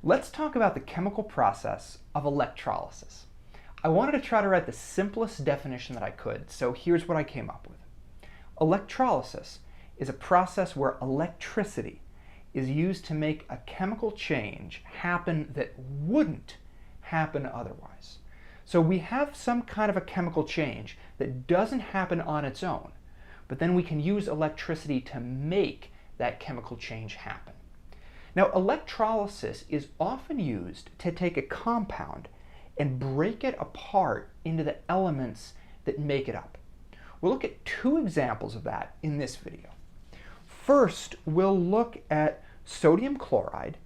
Let's talk about the chemical process of electrolysis. I wanted to try to write the simplest definition that I could, so here's what I came up with. Electrolysis is a process where electricity is used to make a chemical change happen that wouldn't happen otherwise. So we have some kind of a chemical change that doesn't happen on its own, but then we can use electricity to make that chemical change happen. Now, electrolysis is often used to take a compound and break it apart into the elements that make it up. We'll look at two examples of that in this video. First, we'll look at sodium chloride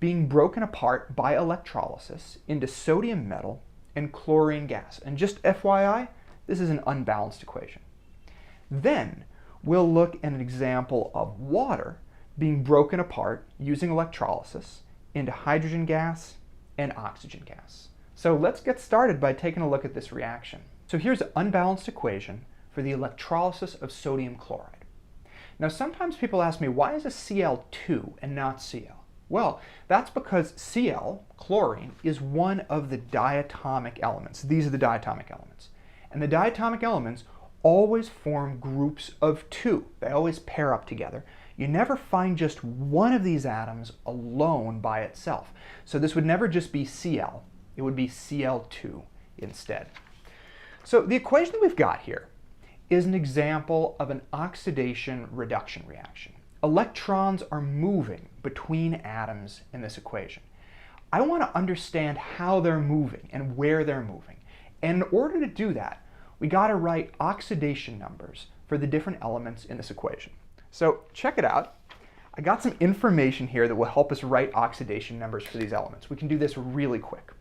being broken apart by electrolysis into sodium metal and chlorine gas. And just FYI, this is an unbalanced equation. Then, we'll look at an example of water being broken apart using electrolysis into hydrogen gas and oxygen gas. So let's get started by taking a look at this reaction. So here's an unbalanced equation for the electrolysis of sodium chloride. Now sometimes people ask me, why is it Cl2 and not Cl? Well, that's because Cl, chlorine, is one of the diatomic elements. These are the diatomic elements. And the diatomic elements always form groups of two. They always pair up together. You never find just one of these atoms alone by itself. So this would never just be Cl. It would be Cl2 instead. So the equation that we've got here is an example of an oxidation-reduction reaction. Electrons are moving between atoms in this equation. I want to understand how they're moving and where they're moving. And in order to do that, we got to write oxidation numbers for the different elements in this equation. So check it out. I got some information here that will help us write oxidation numbers for these elements. We can do this really quick.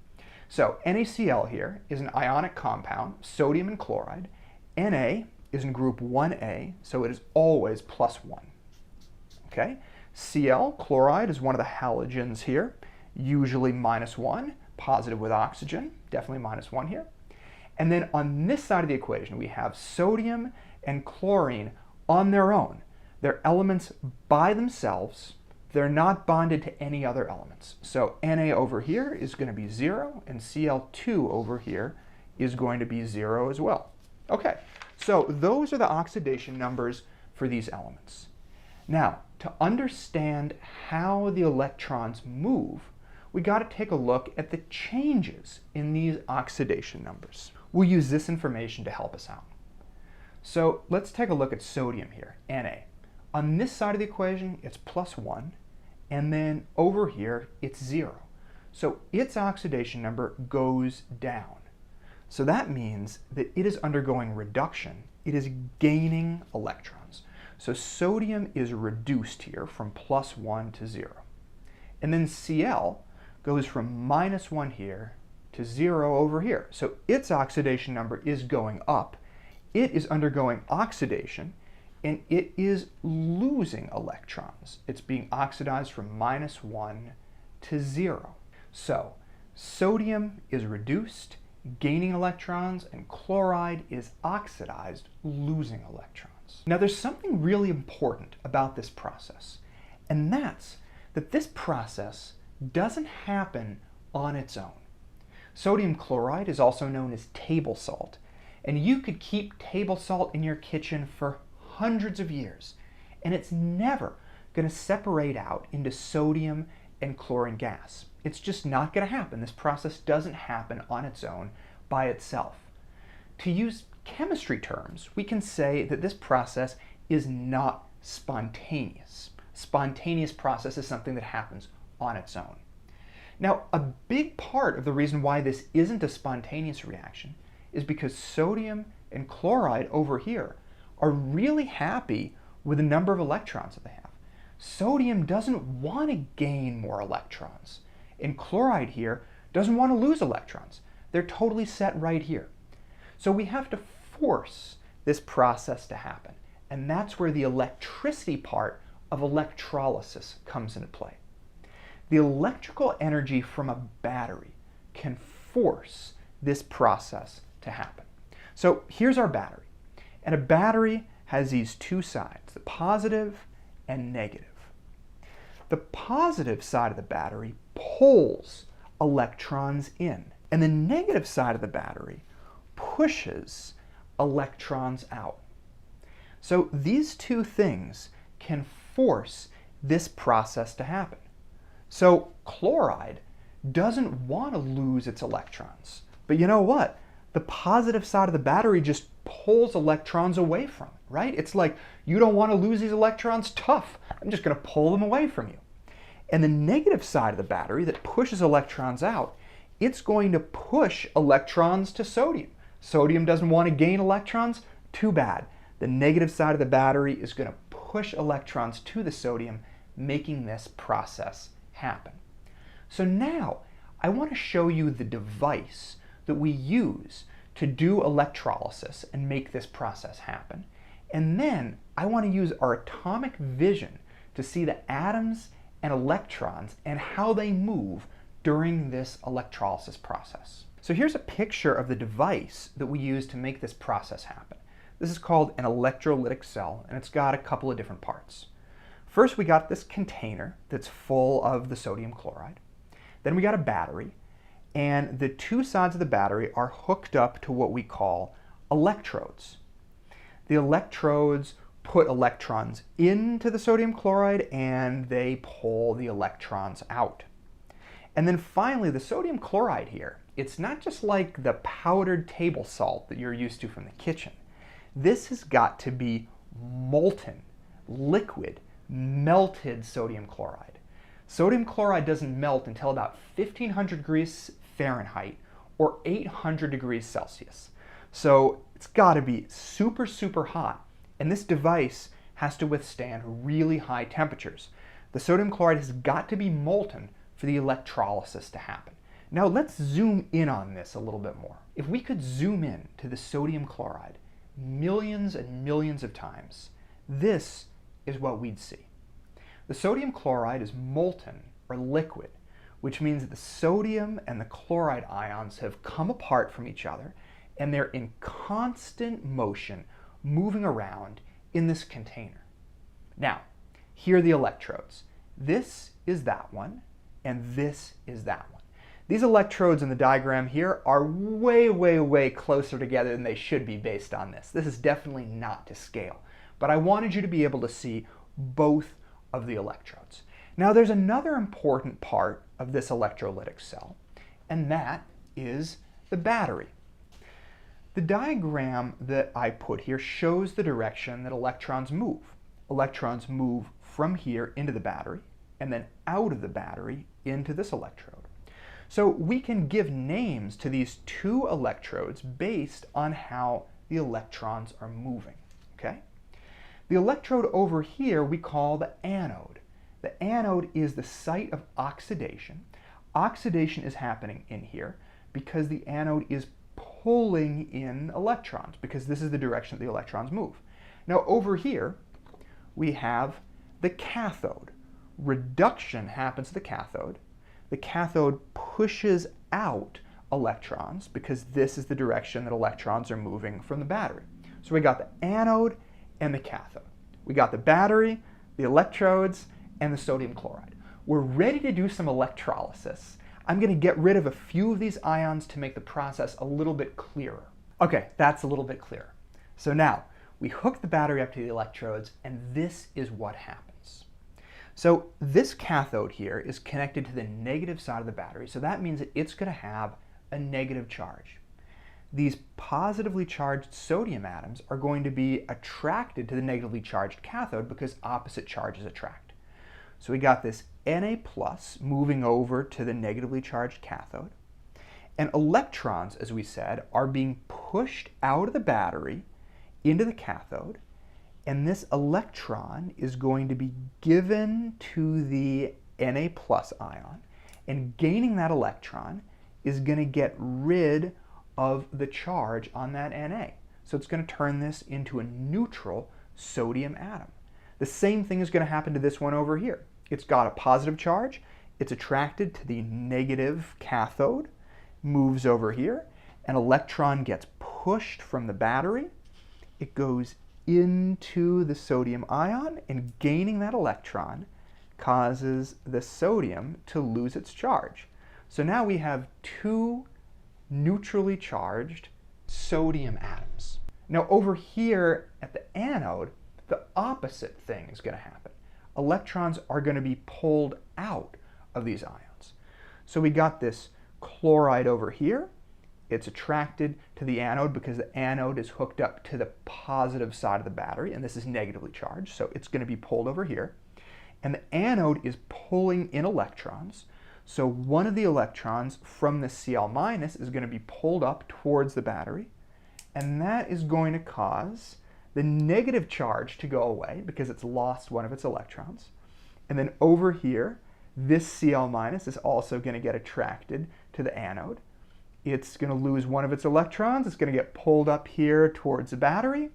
So NaCl here is an ionic compound, sodium and chloride. Na is in group 1a, so it is always +1. Okay? Cl, chloride, is one of the halogens here, usually -1, positive with oxygen, definitely -1 here. And then on this side of the equation, we have sodium and chlorine on their own. They're elements by themselves. They're not bonded to any other elements. So Na over here is going to be 0, and Cl2 over here is going to be 0 as well. Okay, so those are the oxidation numbers for these elements. Now, to understand how the electrons move, we got to take a look at the changes in these oxidation numbers. We'll use this information to help us out. So let's take a look at sodium here, Na. On this side of the equation, it's +1, and then over here, it's 0. So its oxidation number goes down. So that means that it is undergoing reduction. It is gaining electrons. So sodium is reduced here from +1 to 0. And then Cl goes from -1 here to 0 over here. So its oxidation number is going up. It is undergoing oxidation, and it is losing electrons. It's being oxidized from -1 to 0. So sodium is reduced, gaining electrons, and chloride is oxidized, losing electrons. Now there's something really important about this process, and that's that this process doesn't happen on its own. Sodium chloride is also known as table salt, and you could keep table salt in your kitchen for hundreds of years, and it's never going to separate out into sodium and chlorine gas. It's just not going to happen. This process doesn't happen on its own by itself. To use chemistry terms, we can say that this process is not spontaneous. Spontaneous process is something that happens on its own. Now, a big part of the reason why this isn't a spontaneous reaction is because sodium and chloride over here are really happy with the number of electrons that they have. Sodium doesn't want to gain more electrons, and chloride here doesn't want to lose electrons. They're totally set right here. So we have to force this process to happen, and that's where the electricity part of electrolysis comes into play. The electrical energy from a battery can force this process to happen. So here's our battery. And a battery has these two sides, the positive and negative. The positive side of the battery pulls electrons in, and the negative side of the battery pushes electrons out. So these two things can force this process to happen. So chloride doesn't want to lose its electrons. But you know what? The positive side of the battery just pulls electrons away from it, right? It's like, you don't want to lose these electrons? Tough. I'm just going to pull them away from you. And the negative side of the battery that pushes electrons out, it's going to push electrons to sodium. Sodium doesn't want to gain electrons? Too bad. The negative side of the battery is going to push electrons to the sodium, making this process happen. So now, I want to show you the device that we use to do electrolysis and make this process happen. And then I want to use our atomic vision to see the atoms and electrons and how they move during this electrolysis process. So here's a picture of the device that we use to make this process happen. This is called an electrolytic cell, and it's got a couple of different parts. First, we got this container that's full of the sodium chloride. Then we got a battery, and the two sides of the battery are hooked up to what we call electrodes. The electrodes put electrons into the sodium chloride and they pull the electrons out. And then finally, the sodium chloride here, it's not just like the powdered table salt that you're used to from the kitchen. This has got to be molten, liquid, melted sodium chloride. Sodium chloride doesn't melt until about 1500 degrees Fahrenheit or 800 degrees Celsius. So it's got to be super, super hot. And this device has to withstand really high temperatures. The sodium chloride has got to be molten for the electrolysis to happen. Now let's zoom in on this a little bit more. If we could zoom in to the sodium chloride millions and millions of times, this is what we'd see. The sodium chloride is molten or liquid, which means that the sodium and the chloride ions have come apart from each other and they're in constant motion moving around in this container. Now, here are the electrodes. This is that one, and this is that one. These electrodes in the diagram here are way, way, way closer together than they should be based on this. This is definitely not to scale, but I wanted you to be able to see both of the electrodes. Now, there's another important part of this electrolytic cell, and that is the battery. The diagram that I put here shows the direction that electrons move. Electrons move from here into the battery and then out of the battery into this electrode. So we can give names to these two electrodes based on how the electrons are moving, okay? The electrode over here we call the anode. The anode is the site of oxidation. Oxidation is happening in here because the anode is pulling in electrons, because this is the direction that the electrons move. Now over here we have the cathode. Reduction happens to the cathode. The cathode pushes out electrons because this is the direction that electrons are moving from the battery. So we got the anode and the cathode. We got the battery, the electrodes, and the sodium chloride. We're ready to do some electrolysis. I'm going to get rid of a few of these ions to make the process a little bit clearer. Okay, that's a little bit clearer. So now, we hook the battery up to the electrodes, and this is what happens. So this cathode here is connected to the negative side of the battery, so that means that it's going to have a negative charge. These positively charged sodium atoms are going to be attracted to the negatively charged cathode because opposite charges attract. So we got this Na plus moving over to the negatively charged cathode. And electrons, as we said, are being pushed out of the battery into the cathode. And this electron is going to be given to the Na plus ion. And gaining that electron is going to get rid of the charge on that Na. So it's going to turn this into a neutral sodium atom. The same thing is going to happen to this one over here. It's got a positive charge, it's attracted to the negative cathode, moves over here, an electron gets pushed from the battery, it goes into the sodium ion, and gaining that electron causes the sodium to lose its charge. So now we have two neutrally charged sodium atoms. Now over here at the anode, the opposite thing is going to happen. Electrons are going to be pulled out of these ions. So we got this chloride over here. It's attracted to the anode because the anode is hooked up to the positive side of the battery, and this is negatively charged, so it's going to be pulled over here. And the anode is pulling in electrons, so one of the electrons from the Cl- is going to be pulled up towards the battery, and that is going to cause the negative charge to go away because it's lost one of its electrons. And then over here, this Cl- is also going to get attracted to the anode. It's going to lose one of its electrons. It's going to get pulled up here towards the battery,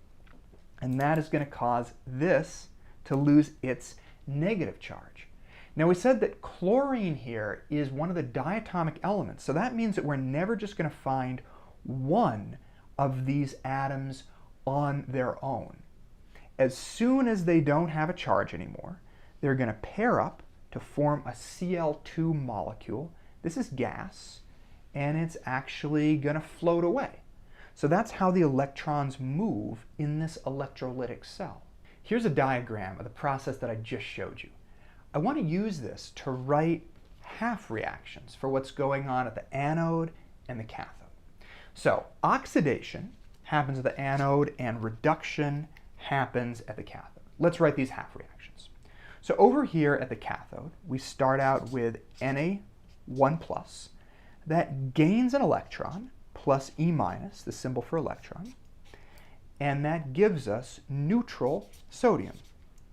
and that is going to cause this to lose its negative charge. Now we said that chlorine here is one of the diatomic elements, so that means that we're never just going to find one of these atoms on their own. As soon as they don't have a charge anymore, they're going to pair up to form a Cl2 molecule. This is gas, and it's actually going to float away. So that's how the electrons move in this electrolytic cell. Here's a diagram of the process that I just showed you. I want to use this to write half reactions for what's going on at the anode and the cathode. So oxidation happens at the anode and reduction happens at the cathode. Let's write these half reactions. So over here at the cathode, we start out with Na1+. That gains an electron, plus E-, the symbol for electron, and that gives us neutral sodium,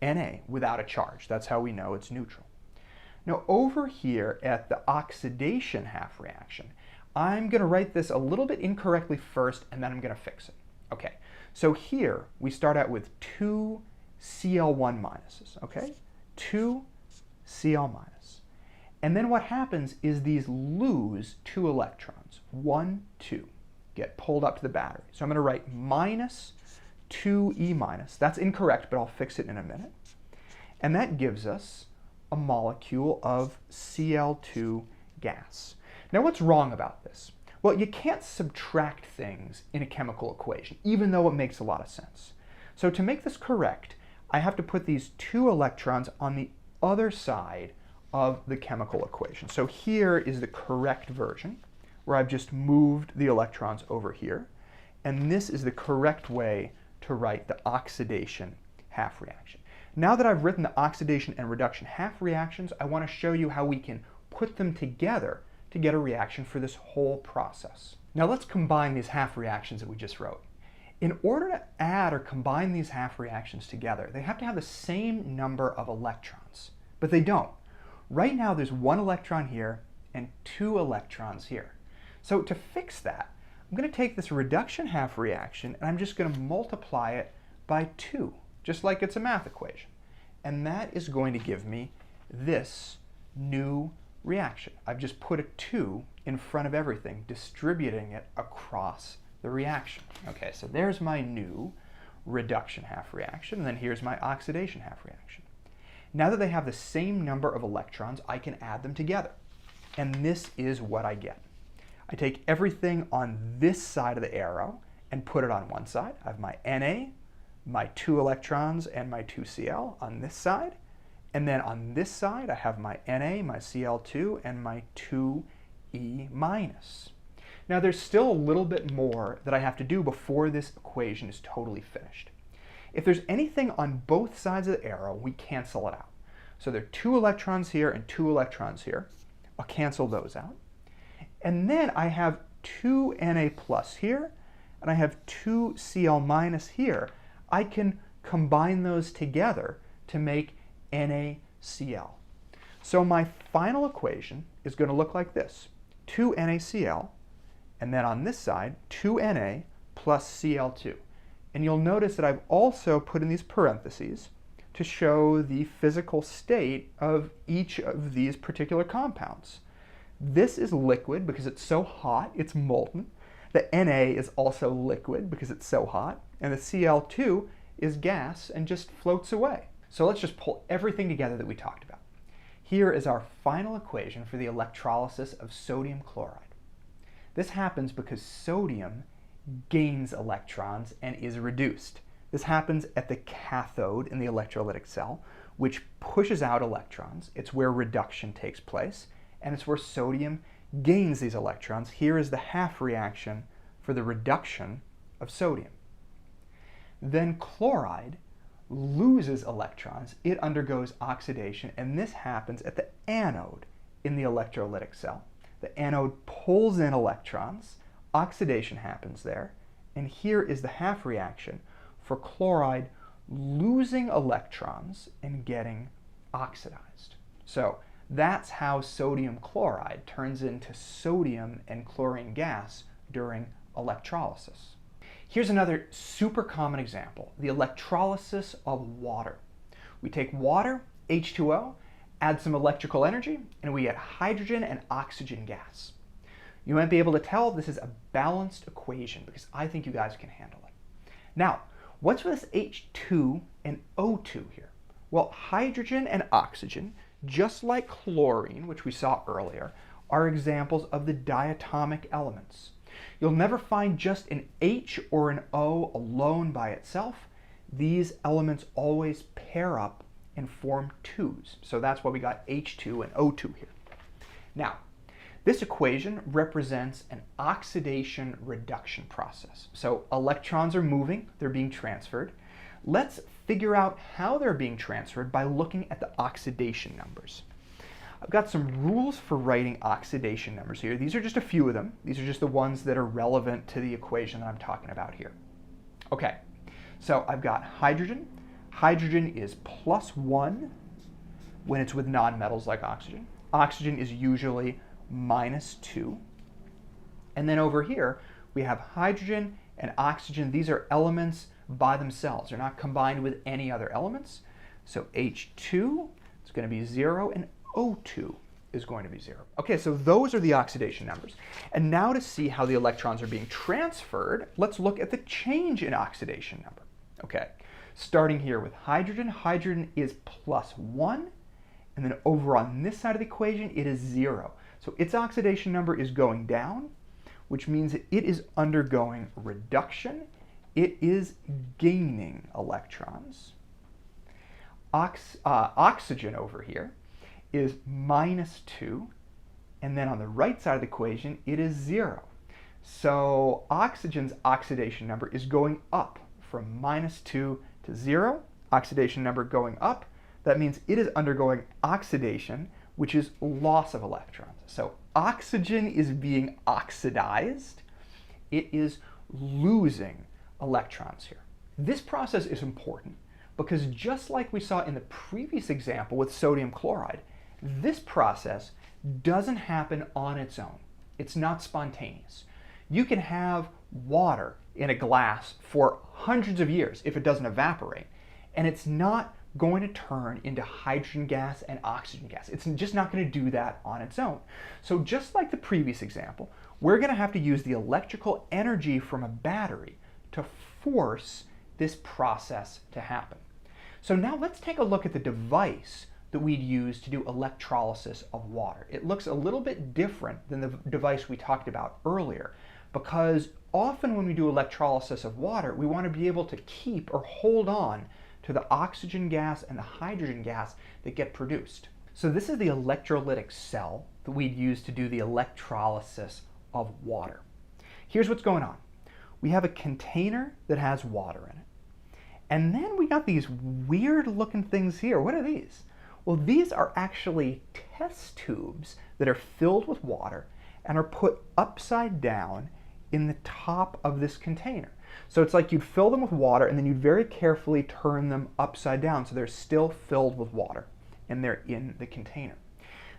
Na, without a charge. That's how we know it's neutral. Now over here at the oxidation half reaction, I'm going to write this a little bit incorrectly first, and then I'm going to fix it. Okay, so here we start out with two Cl1-, okay? Two Cl-. And then what happens is these lose two electrons, 1, 2, get pulled up to the battery. So I'm going to write minus 2E-. That's incorrect, but I'll fix it in a minute. And that gives us a molecule of Cl2 gas. Now what's wrong about this? Well, you can't subtract things in a chemical equation, even though it makes a lot of sense. So to make this correct, I have to put these two electrons on the other side of the chemical equation. So here is the correct version, where I've just moved the electrons over here. And this is the correct way to write the oxidation half reaction. Now that I've written the oxidation and reduction half reactions, I want to show you how we can put them together to get a reaction for this whole process. Now let's combine these half reactions that we just wrote. In order to add or combine these half reactions together, they have to have the same number of electrons, but they don't. Right now there's one electron here and two electrons here. So to fix that, I'm going to take this reduction half reaction and I'm just going to multiply it by 2, just like it's a math equation. And that is going to give me this new reaction. I've just put a 2 in front of everything, distributing it across the reaction. Okay, so there's my new reduction half reaction, and then here's my oxidation half reaction. Now that they have the same number of electrons, I can add them together. And this is what I get. I take everything on this side of the arrow and put it on one side. I have my Na, my 2 electrons, and my 2 Cl on this side. And then on this side, I have my Na, my Cl2, and my 2E-. Now there's still a little bit more that I have to do before this equation is totally finished. If there's anything on both sides of the arrow, we cancel it out. So there are 2 electrons here and 2 electrons here. I'll cancel those out. And then I have 2 Na plus here, and I have 2 Cl- here. I can combine those together to make NaCl. So my final equation is going to look like this. 2 NaCl, and then on this side, 2 Na plus Cl2. And you'll notice that I've also put in these parentheses to show the physical state of each of these particular compounds. This is liquid because it's so hot, it's molten. The Na is also liquid because it's so hot. And the Cl2 is gas and just floats away. So let's just pull everything together that we talked about. Here is our final equation for the electrolysis of sodium chloride. This happens because sodium gains electrons and is reduced. This happens at the cathode in the electrolytic cell, which pushes out electrons. It's where reduction takes place, and it's where sodium gains these electrons. Here is the half reaction for the reduction of sodium. Then chloride loses electrons. It undergoes oxidation, and this happens at the anode in the electrolytic cell. The anode pulls in electrons, oxidation happens there, and here is the half reaction for chloride losing electrons and getting oxidized. So that's how sodium chloride turns into sodium and chlorine gas during electrolysis. Here's another super common example, the electrolysis of water. We take water, H2O, add some electrical energy, and we get hydrogen and oxygen gas. You might be able to tell this is a balanced equation because I think you guys can handle it. Now, what's with this H2 and O2 here? Well, hydrogen and oxygen, just like chlorine, which we saw earlier, are examples of the diatomic elements. You'll never find just an H or an O alone by itself. These elements always pair up and form twos. So that's why we got H2 and O2 here. Now, this equation represents an oxidation reduction process. So electrons are moving, they're being transferred. Let's figure out how they're being transferred by looking at the oxidation numbers. I've got some rules for writing oxidation numbers here. These are just a few of them. These are just the ones that are relevant to the equation that I'm talking about here. Okay, so I've got hydrogen. Hydrogen is +1 when it's with nonmetals like oxygen. Oxygen is usually -2. And then over here, we have hydrogen and oxygen. These are elements by themselves. They're not combined with any other elements. So H2 is going to be 0 and O2 is going to be 0. Okay, so those are the oxidation numbers. And now to see how the electrons are being transferred, let's look at the change in oxidation number. Okay, starting here with hydrogen. Hydrogen is +1, and then over on this side of the equation, it is 0. So its oxidation number is going down, which means that it is undergoing reduction. It is gaining electrons. Oxygen over here is -2, and then on the right side of the equation, it is 0. So oxygen's oxidation number is going up from -2 to 0. Oxidation number going up. That means it is undergoing oxidation, which is loss of electrons. So oxygen is being oxidized. It is losing electrons here. This process is important because just like we saw in the previous example with sodium chloride, this process doesn't happen on its own. It's not spontaneous. You can have water in a glass for hundreds of years if it doesn't evaporate, and it's not going to turn into hydrogen gas and oxygen gas. It's just not going to do that on its own. So just like the previous example, we're going to have to use the electrical energy from a battery to force this process to happen. So now let's take a look at the device that we'd use to do electrolysis of water. It looks a little bit different than the device we talked about earlier because often when we do electrolysis of water, we want to be able to keep or hold on to the oxygen gas and the hydrogen gas that get produced. So this is the electrolytic cell that we'd use to do the electrolysis of water. Here's what's going on. We have a container that has water in it. And then we got these weird looking things here. What are these? Well, these are actually test tubes that are filled with water and are put upside down in the top of this container. So it's like you'd fill them with water and then you'd very carefully turn them upside down so they're still filled with water and they're in the container.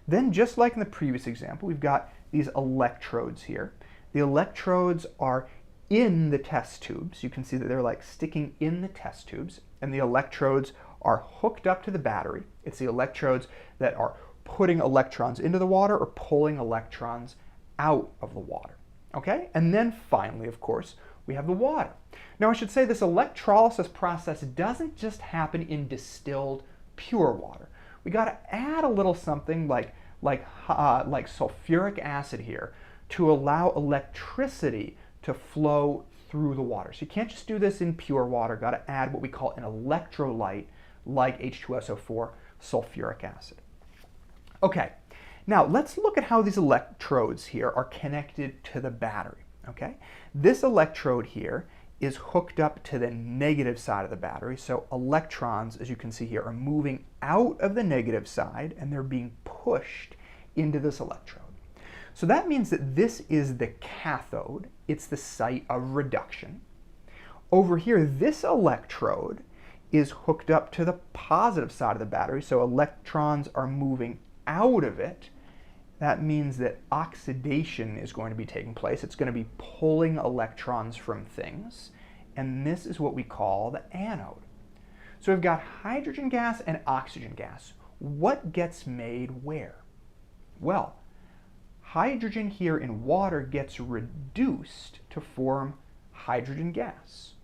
Then just like in the previous example, we've got these electrodes here. The electrodes are in the test tubes. You can see that they're like sticking in the test tubes, and the electrodes are hooked up to the battery. It's the electrodes that are putting electrons into the water or pulling electrons out of the water. Okay? And then finally, of course, we have the water. Now I should say this electrolysis process doesn't just happen in distilled pure water. we got to add a little something like sulfuric acid here to allow electricity to flow through the water. So you can't just do this in pure water. Got to add what we call an electrolyte like H2SO4, sulfuric acid. Okay, now let's look at how these electrodes here are connected to the battery. Okay, this electrode here is hooked up to the negative side of the battery. So electrons, as you can see here, are moving out of the negative side and they're being pushed into this electrode. So that means that this is the cathode. It's the site of reduction. Over here, this electrode is hooked up to the positive side of the battery. So electrons are moving out of it. That means that oxidation is going to be taking place. It's going to be pulling electrons from things. And this is what we call the anode. So we've got hydrogen gas and oxygen gas. What gets made where? Well, hydrogen here in water gets reduced to form hydrogen gas.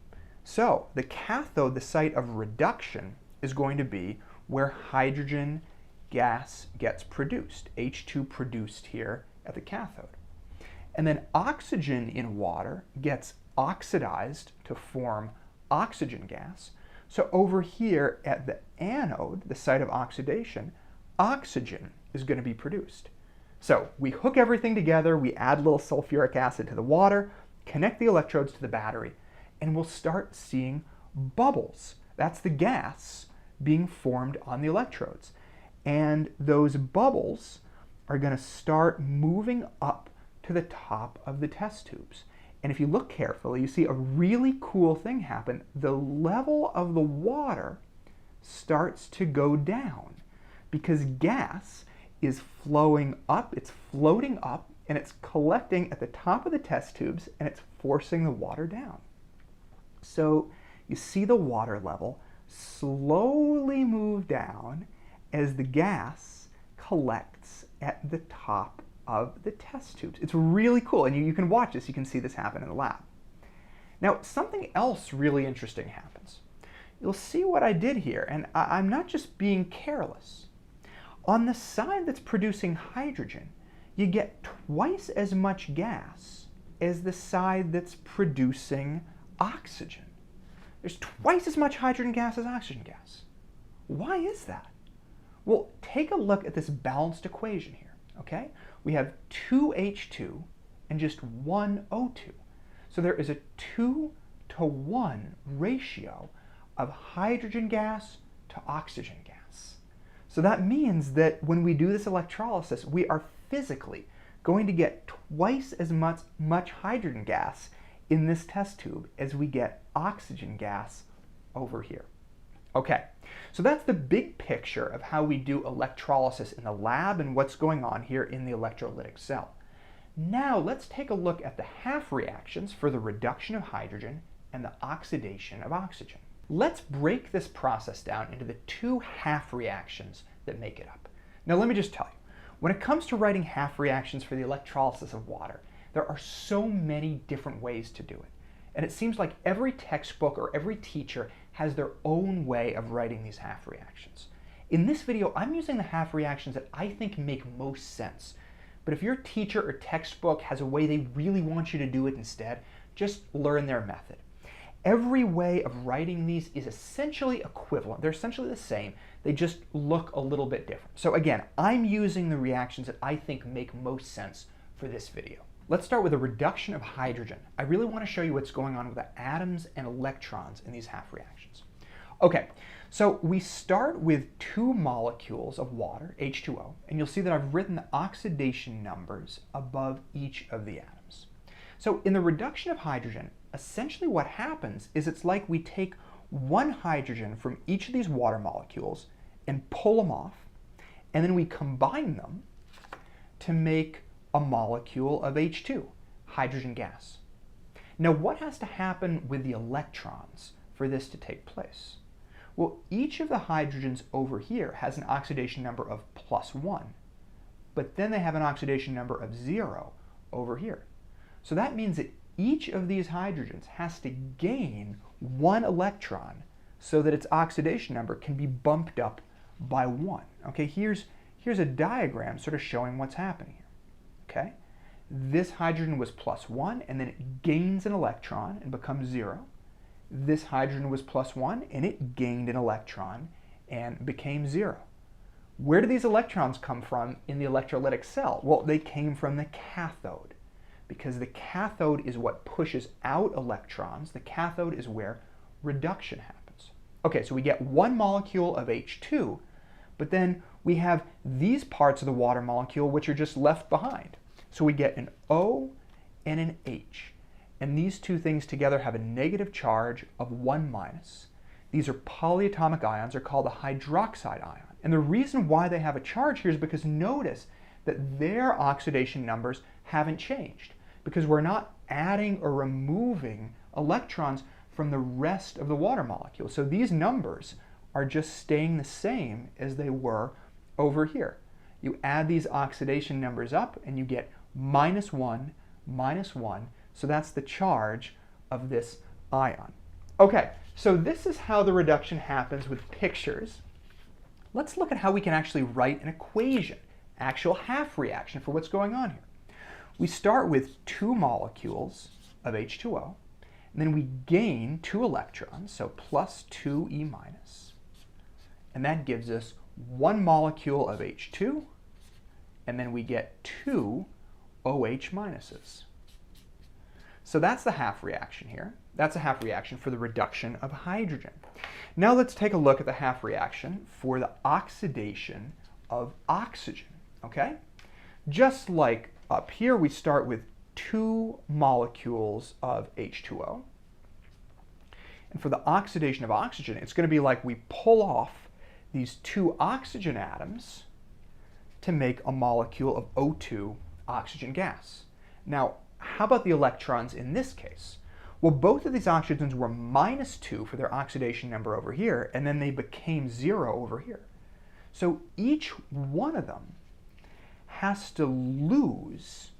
So the cathode, the site of reduction, is going to be where hydrogen gas gets produced, H2 produced here at the cathode. And then oxygen in water gets oxidized to form oxygen gas. So over here at the anode, the site of oxidation, oxygen is going to be produced. So we hook everything together, we add a little sulfuric acid to the water, connect the electrodes to the battery, and we'll start seeing bubbles. That's the gas being formed on the electrodes. And those bubbles are going to start moving up to the top of the test tubes. And if you look carefully, you see a really cool thing happen. The level of the water starts to go down because gas is flowing up, it's floating up, and it's collecting at the top of the test tubes, and it's forcing the water down. So you see the water level slowly move down as the gas collects at the top of the test tubes. It's really cool, and you can watch this. You can see this happen in the lab. Now, something else really interesting happens. You'll see what I did here, and I'm not just being careless. On the side that's producing hydrogen, you get twice as much gas as the side that's producing oxygen. There's twice as much hydrogen gas as oxygen gas. Why is that? Well, take a look at this balanced equation here, okay? We have 2 H2 and just 1 O2. So there is a 2-to-1 ratio of hydrogen gas to oxygen gas. So that means that when we do this electrolysis, we are physically going to get twice as much hydrogen gas in this test tube as we get oxygen gas over here. Okay, so that's the big picture of how we do electrolysis in the lab and what's going on here in the electrolytic cell. Now let's take a look at the half reactions for the reduction of hydrogen and the oxidation of oxygen. Let's break this process down into the 2 half reactions that make it up. Now let me just tell you, when it comes to writing half reactions for the electrolysis of water, there are so many different ways to do it. And it seems like every textbook or every teacher has their own way of writing these half reactions. In this video, I'm using the half reactions that I think make most sense. But if your teacher or textbook has a way they really want you to do it instead, just learn their method. Every way of writing these is essentially equivalent. They're essentially the same. They just look a little bit different. So again, I'm using the reactions that I think make most sense for this video. Let's start with a reduction of hydrogen. I really want to show you what's going on with the atoms and electrons in these half reactions. Okay, so we start with 2 molecules of water, H2O, and you'll see that I've written the oxidation numbers above each of the atoms. So in the reduction of hydrogen, essentially what happens is it's like we take 1 hydrogen from each of these water molecules and pull them off, and then we combine them to make a molecule of H2, hydrogen gas. Now what has to happen with the electrons for this to take place? Well, each of the hydrogens over here has an oxidation number of +1, but then they have an oxidation number of 0 over here. So that means that each of these hydrogens has to gain 1 electron so that its oxidation number can be bumped up by 1. Okay, here's a diagram sort of showing what's happening here. Okay, this hydrogen was +1, and then it gains an electron and becomes 0. This hydrogen was +1, and it gained an electron and became 0. Where do these electrons come from in the electrolytic cell? Well, they came from the cathode, because the cathode is what pushes out electrons. The cathode is where reduction happens. Okay, so we get one molecule of H2, but then we have these parts of the water molecule which are just left behind. So we get an O and an H. And these two things together have a negative charge of 1-. These are polyatomic ions, are called a hydroxide ion. And the reason why they have a charge here is because notice that their oxidation numbers haven't changed, because we're not adding or removing electrons from the rest of the water molecule. So these numbers are just staying the same as they were over here. You add these oxidation numbers up and you get -1, -1. So that's the charge of this ion. Okay, so this is how the reduction happens with pictures. Let's look at how we can actually write an equation, actual half reaction for what's going on here. We start with 2 molecules of H2O, and then we gain 2 electrons, so +2E-, and that gives us 1 molecule of H2, and then we get 2 OH-. So that's the half reaction here. That's a half reaction for the reduction of hydrogen. Now let's take a look at the half reaction for the oxidation of oxygen, okay? Just like up here, we start with 2 molecules of H2O. And for the oxidation of oxygen, it's going to be like we pull off these 2 oxygen atoms to make a molecule of O2 oxygen gas. Now, how about the electrons in this case? Well, both of these oxygens were -2 for their oxidation number over here, and then they became 0 over here. So each one of them has to lose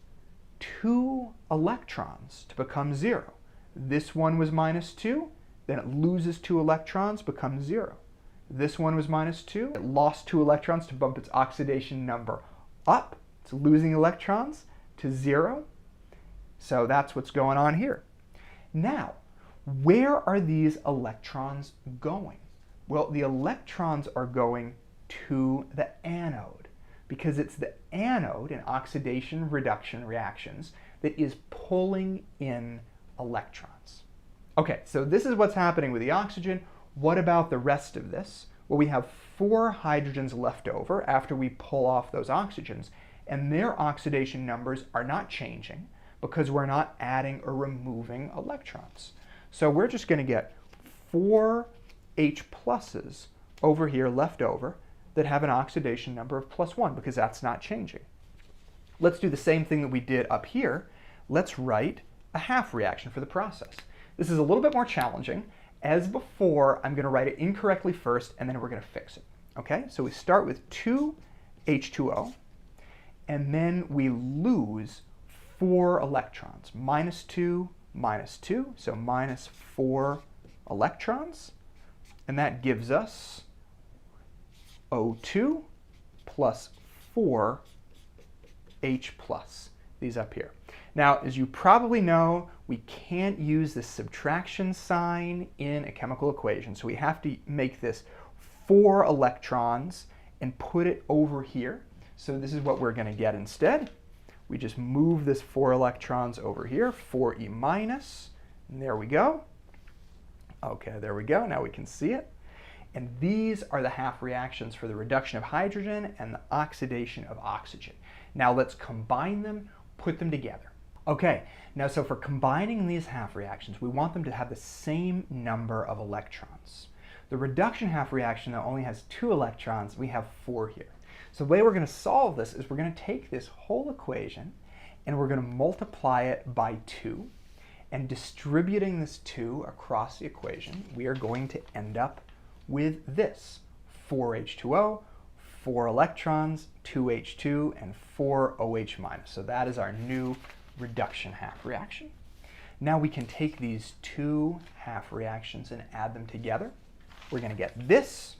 2 electrons to become 0. This one was -2, then it loses 2 electrons, becomes 0. This one was -2, it lost 2 electrons to bump its oxidation number up. It's losing electrons to 0. So that's what's going on here. Now, where are these electrons going? Well, the electrons are going to the anode, because it's the anode in oxidation reduction reactions that is pulling in electrons. Okay, so this is what's happening with the oxygen. What about the rest of this? Well, we have 4 hydrogens left over after we pull off those oxygens, and their oxidation numbers are not changing because we're not adding or removing electrons. So we're just going to get 4 H+ over here left over that have an oxidation number of +1, because that's not changing. Let's do the same thing that we did up here. Let's write a half reaction for the process. This is a little bit more challenging. As before, I'm going to write it incorrectly first, and then we're going to fix it. Okay, so we start with 2 H2O, and then we lose 4 electrons, -2, -2, so -4 electrons, and that gives us O2 plus 4 H+, these up here. Now, as you probably know, we can't use the subtraction sign in a chemical equation, so we have to make this 4 electrons and put it over here. So this is what we're going to get instead. We just move this 4 electrons over here, 4E-, and there we go. Okay, there we go. Now we can see it. And these are the half reactions for the reduction of hydrogen and the oxidation of oxygen. Now let's combine them, put them together. Okay, now so for combining these half reactions, we want them to have the same number of electrons. The reduction half reaction, though, only has 2 electrons. We have 4 here. So the way we're going to solve this is we're going to take this whole equation and we're going to multiply it by 2. And distributing this 2 across the equation, we are going to end up with this: 4 H2O, 4 electrons, 2 H2, and 4 OH-. So that is our new reduction half reaction. Now we can take these 2 half reactions and add them together. We're going to get this,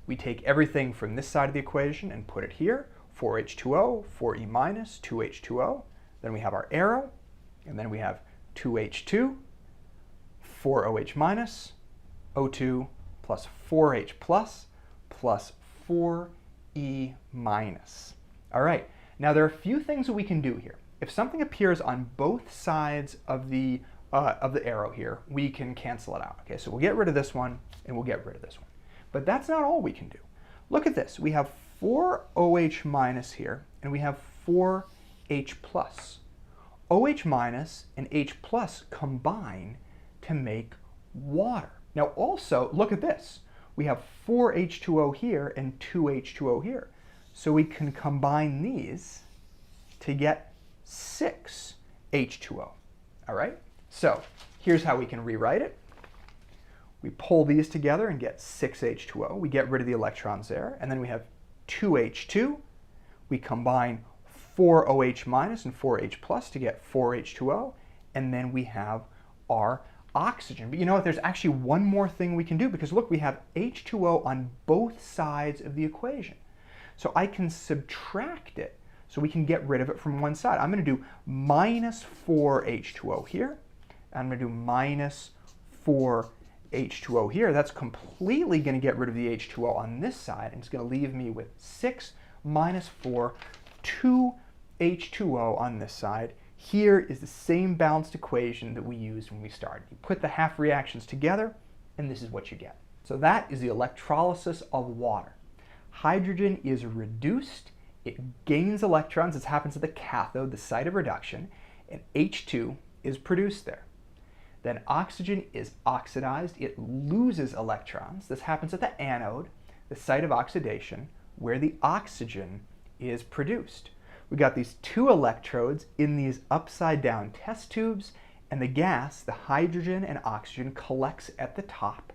We take everything from this side of the equation and put it here, 4H2O, 4E minus, 2H2O. Then we have our arrow, and then we have 2H2, 4OH minus, O2 plus 4H plus 4E minus. All right, now there are a few things that we can do here. If something appears on both sides of the arrow here, we can cancel it out. Okay, so we'll get rid of this one and we'll get rid of this one. But that's not all we can do. Look at this. We have 4OH minus here and we have 4H plus. OH minus and H plus combine to make water. Now also, look at this. We have 4H2O here and 2H2O here. So we can combine these to get 6H2O. All right? So here's how we can rewrite it. We pull these together and get 6H2O. We get rid of the electrons there. And then we have 2H2. We combine 4OH minus and 4H plus to get 4H2O. And then we have our oxygen. But you know what? There's actually one more thing we can do, because look, we have H2O on both sides of the equation. So I can subtract it so we can get rid of it from one side. I'm going to do minus 4H2O here. I'm going to do minus 4H2O here. That's completely going to get rid of the H2O on this side, and it's going to leave me with 6 minus 4, 2H2O on this side. Here is the same balanced equation that we used when we started. You put the half reactions together, and this is what you get. So that is the electrolysis of water. Hydrogen is reduced, it gains electrons, this happens at the cathode, the site of reduction, and H2 is produced there. Then oxygen is oxidized, it loses electrons. This happens at the anode, the site of oxidation, where the oxygen is produced. We got these two electrodes in these upside down test tubes, and the gas, the hydrogen and oxygen, collects at the top.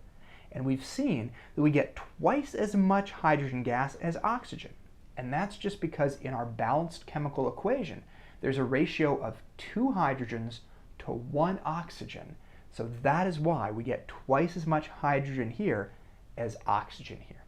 And we've seen that we get twice as much hydrogen gas as oxygen. And that's just because in our balanced chemical equation, there's a ratio of 2 hydrogens to 1 oxygen. So that is why we get twice as much hydrogen here as oxygen here.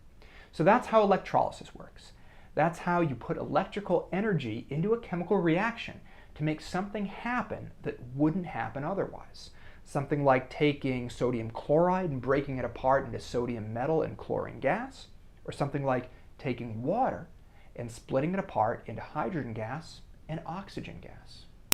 So that's how electrolysis works. That's how you put electrical energy into a chemical reaction to make something happen that wouldn't happen otherwise. Something like taking sodium chloride and breaking it apart into sodium metal and chlorine gas, or something like taking water and splitting it apart into hydrogen gas and oxygen gas.